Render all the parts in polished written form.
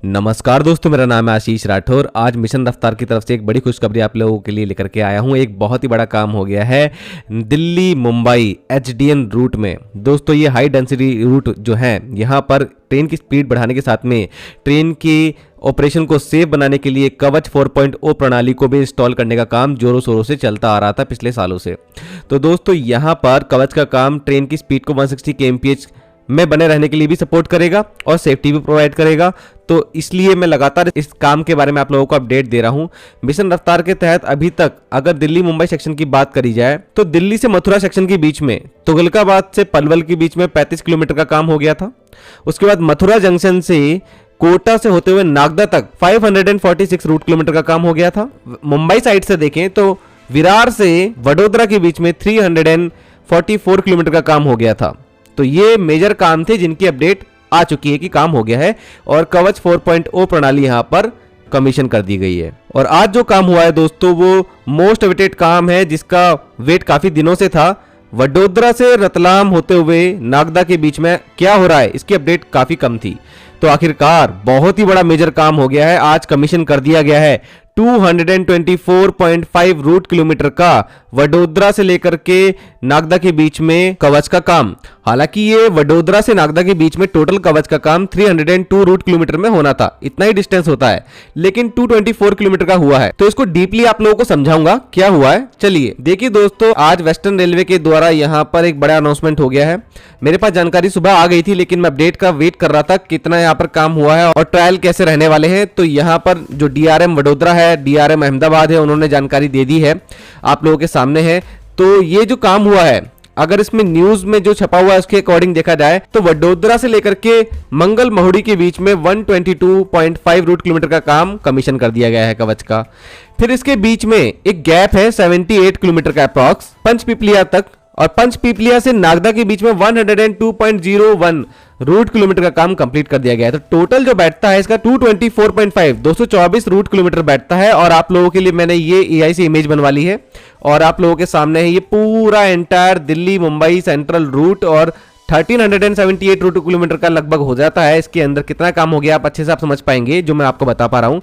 नमस्कार दोस्तों, मेरा नाम है आशीष राठौर। आज मिशन रफ्तार की तरफ से एक बड़ी खुशखबरी आप लोगों के लिए लेकर के आया हूं। एक बहुत ही बड़ा काम हो गया है दिल्ली मुंबई एचडीएन रूट में। दोस्तों, ये हाई डेंसिटी रूट जो है, यहाँ पर ट्रेन की स्पीड बढ़ाने के साथ में ट्रेन की ऑपरेशन को सेफ बनाने के लिए कवच 4.0 प्रणाली को भी इंस्टॉल करने का काम जोरों शोरों से चलता आ रहा था पिछले सालों से। तो दोस्तों, यहाँ पर कवच का काम ट्रेन की स्पीड को 160 kmph में बने रहने के लिए भी सपोर्ट करेगा और सेफ्टी भी प्रोवाइड करेगा। तो इसलिए मैं लगातार इस काम के बारे में आप लोगों को अपडेट दे रहा हूं। मिशन रफ्तार के तहत अभी तक अगर दिल्ली मुंबई सेक्शन की बात करी जाए तो दिल्ली से मथुरा सेक्शन के बीच में, तुगलकाबाद से पलवल के बीच में 35 किलोमीटर का काम हो गया था। उसके बाद मथुरा जंक्शन से कोटा से होते हुए नागदा तक 546 रूट किलोमीटर का काम हो गया था। मुंबई साइड से देखें तो विरार से वडोदरा के बीच में 344 किलोमीटर का काम हो गया था। तो ये मेजर काम थे जिनकी अपडेट आ चुकी है कि काम हो गया है और कवच 4.0 प्रणाली यहां पर कमीशन कर दी गई है। और आज जो काम हुआ है दोस्तों, वो मोस्ट अवेटेड काम है जिसका वेट काफी दिनों से था। वडोदरा से रतलाम होते हुए नागदा के बीच में क्या हो रहा है, इसकी अपडेट काफी कम थी। तो आखिरकार बहुत ही बड़ा मेजर काम हो गया है, आज कमीशन कर दिया गया है 224.5 रूट किलोमीटर का वडोदरा से लेकर के नागदा के बीच में कवच का काम। हालांकि ये वडोदरा से नागदा के बीच में टोटल कवच का काम 302 रूट किलोमीटर में होना था, इतना ही डिस्टेंस होता है, लेकिन 224 किलोमीटर का हुआ है। तो इसको डीपली आप लोगों को समझाऊंगा क्या हुआ है। चलिए देखिए दोस्तों, आज वेस्टर्न रेलवे के द्वारा यहाँ पर एक बड़ा अनाउंसमेंट हो गया है। मेरे पास जानकारी सुबह आ गई थी, लेकिन मैं अपडेट का वेट कर रहा था कितना यहाँ पर काम हुआ है और ट्रायल कैसे रहने वाले हैं। तो यहाँ पर जो डीआरएम वडोदरा है, डीआरएम अहमदाबाद है, उन्होंने जानकारी दे दी है, आप लोगों के सामने है। तो ये जो काम हुआ है, अगर इसमें न्यूज में जो छपा हुआ है उसके अकॉर्डिंग देखा जाए तो वडोदरा से लेकर के मंगल महुड़ी के बीच में 122.5 रूट किलोमीटर का काम कमीशन कर दिया गया है कवच का। फिर इसके बीच में एक गैप है 78 किलोमीटर का अप्रॉक्स पंचपीपलिया तक, और पंचपीपलिया से नागदा के बीच में 102.01 रूट किलोमीटर का काम कंप्लीट कर दिया गया है। तो टोटल जो बैठता है इसका 224 रूट किलोमीटर बैठता है। और आप लोगों के लिए मैंने ये एआई से इमेज बनवा ली है और आप लोगों के सामने है ये पूरा entire Delhi Mumbai central route, और 1378 रूट किलोमीटर का लगभग हो जाता है। इसके अंदर कितना काम हो गया आप अच्छे से आप समझ पाएंगे जो मैं आपको बता पा रहा हूं।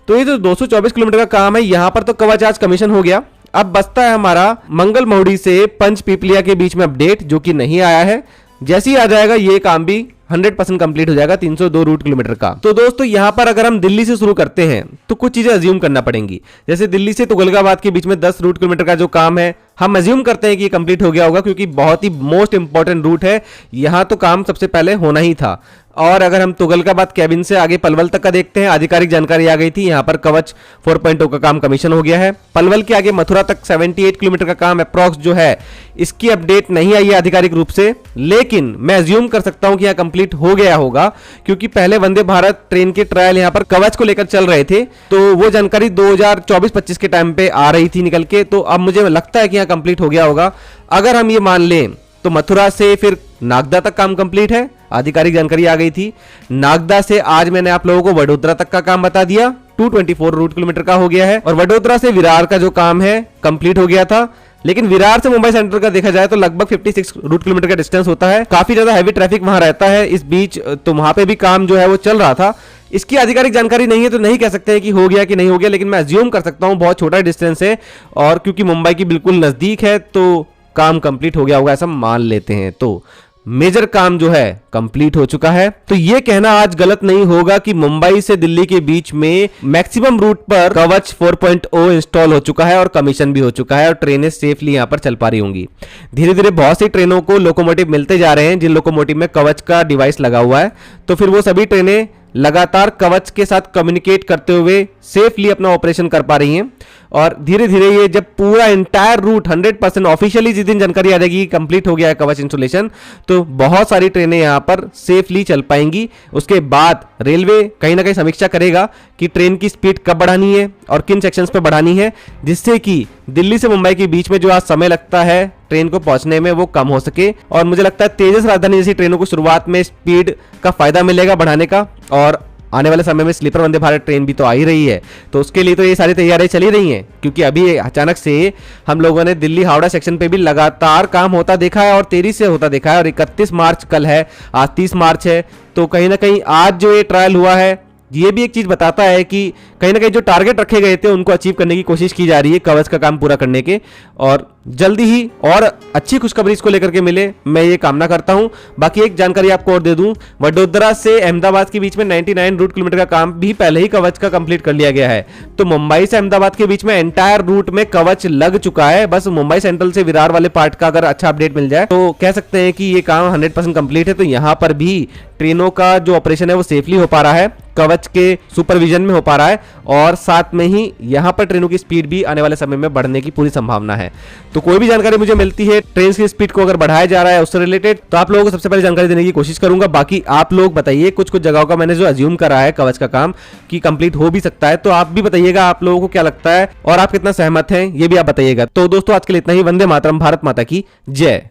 तो ये जो 224 किलोमीटर का काम है, यहां पर तो कवच आज कमीशन हो गया। अब बचता है हमारा मंगल महुड़ी से पंचपीपलिया के बीच में अपडेट, जो कि नहीं आया है। जैसे ही आ जाएगा ये काम भी 100% कंप्लीट हो जाएगा 302 रूट किलोमीटर का। तो दोस्तों, यहां पर अगर हम दिल्ली से शुरू करते हैं तो कुछ चीजें अज्यूम करना पड़ेंगी। जैसे दिल्ली से तुगलकाबाद के बीच में 10 रूट किलोमीटर का जो काम है, हम अज्यूम करते हैं कि ये कंप्लीट हो गया होगा, क्योंकि बहुत ही मोस्ट इंपॉर्टेंट रूट है। यहां तो काम सबसे पहले होना ही था। और अगर हम तुगलकाबाद कैबिन से आगे पलवल तक का देखते हैं, आधिकारिक जानकारी आ गई थी, यहां पर कवच 4.0 का काम कमीशन हो गया है। पलवल के आगे मथुरा तक 78 किलोमीटर का काम अप्रॉक्स जो है, इसकी अपडेट नहीं आई है आधिकारिक रूप से, लेकिन मैं अज्यूम कर सकता हूं कि यहां कंप्लीट हो गया होगा, क्योंकि पहले वंदे भारत ट्रेन के ट्रायल यहां पर कवच को लेकर चल रहे थे। तो वो जानकारी 2024-25 के टाइम पे आ रही थी निकल के। तो अब मुझे लगता है कि यहां कंप्लीट हो गया होगा। अगर हम ये मान लें तो मथुरा से फिर नागदा तक काम कंप्लीट है, आधिकारिक जानकारी आ गई थी। नागदा से आज मैंने आप लोगों को वडोदरा तक का काम बता दिया, 224 रूट किलोमीटर का हो गया है। और वडोदरा से विरार का जो काम है कंप्लीट हो गया था। लेकिन विरार से मुंबई सेंट्रल का देखा जाए तो लगभग 56 रूट किलोमीटर का डिस्टेंस होता है। काफी ज्यादा हैवी ट्रैफिक वहां रहता है इस बीच, तो वहां पे भी काम जो है वो चल रहा था। इसकी आधिकारिक जानकारी नहीं है तो नहीं कह सकते हैं कि हो गया कि नहीं हो गया, लेकिन मैं अज्यूम कर सकता हूं बहुत छोटा डिस्टेंस है, और क्योंकि मुंबई की बिल्कुल नजदीक है तो काम कंप्लीट हो गया होगा, ऐसा मान लेते हैं। तो मेजर काम जो है कंप्लीट हो चुका है। तो ये कहना आज गलत नहीं होगा कि मुंबई से दिल्ली के बीच में मैक्सिमम रूट पर कवच 4.0 इंस्टॉल हो चुका है और कमीशन भी हो चुका है, और ट्रेनें सेफली यहां पर चल पा रही होंगी। धीरे धीरे बहुत सी ट्रेनों को लोकोमोटिव मिलते जा रहे हैं जिन लोकोमोटिव में कवच का डिवाइस लगा हुआ है। तो फिर वो सभी ट्रेनें लगातार कवच के साथ कम्युनिकेट करते हुए सेफली अपना ऑपरेशन कर पा रही हैं। और धीरे धीरे ये जब पूरा एंटायर रूट 100% ऑफिशियली जिस दिन जानकारी आ जाएगी कंप्लीट हो गया है कवच इंस्टॉलेशन, तो बहुत सारी ट्रेनें यहां पर सेफली चल पाएंगी। उसके बाद रेलवे कहीं ना कहीं समीक्षा करेगा कि ट्रेन की स्पीड कब बढ़ानी है और किन सेक्शंस पे बढ़ानी है, जिससे कि दिल्ली से मुंबई के बीच में जो आज समय लगता है ट्रेन को पहुंचने में वो कम हो सके। और मुझे लगता है तेजस राजधानी जैसी ट्रेनों को शुरुआत में स्पीड का फायदा मिलेगा बढ़ाने का, और आने वाले समय में स्लीपर वंदे भारत ट्रेन भी तो आ ही रही है। तो उसके लिए तो ये सारी तैयारियां चली रही हैं, क्योंकि अभी अचानक से हम लोगों ने दिल्ली हावड़ा सेक्शन पे भी लगातार काम होता देखा है और तेजी से होता देखा है। और 31 मार्च कल है, आज 30 मार्च है, तो कहीं ना कहीं आज जो ये ट्रायल हुआ है ये भी एक चीज बताता है कि कहीं ना कहीं जो टारगेट रखे गए थे उनको अचीव करने की कोशिश की जा रही है कवच का काम पूरा करने के, और जल्दी ही और अच्छी खुशखबरी इसको लेकर के मिले, मैं ये कामना करता हूं। बाकी एक जानकारी आपको और दे दूं, वडोदरा से अहमदाबाद के बीच में 99 रूट किलोमीटर का काम भी पहले ही कवच का कंप्लीट कर लिया गया है। तो मुंबई से अहमदाबाद के बीच में एंटायर रूट में कवच लग चुका है। बस मुंबई सेंट्रल से विरार वाले पार्ट का अगर अच्छा अपडेट मिल जाए तो कह सकते हैं कि ये काम 100% कंप्लीट है। तो यहां पर भी ट्रेनों का जो ऑपरेशन है वो सेफली हो पा रहा है, कवच के सुपरविजन में हो पा रहा है, और साथ में ही यहां पर ट्रेनों की स्पीड भी आने वाले समय में बढ़ने की पूरी संभावना है। तो कोई भी जानकारी मुझे मिलती है ट्रेन की स्पीड को अगर बढ़ाया जा रहा है उससे रिलेटेड, तो आप लोगों को सबसे पहले जानकारी देने की कोशिश करूंगा। बाकी आप लोग बताइए, कुछ कुछ जगहों का मैंने जो अज्यूम करा है कवच का काम कि कंप्लीट हो भी सकता है, तो आप भी बताइएगा आप लोगों को क्या लगता है और आप कितना सहमत हैं, ये भी आप बताइएगा। तो दोस्तों आज के लिए इतना ही। वंदे मातरम, भारत माता की जय।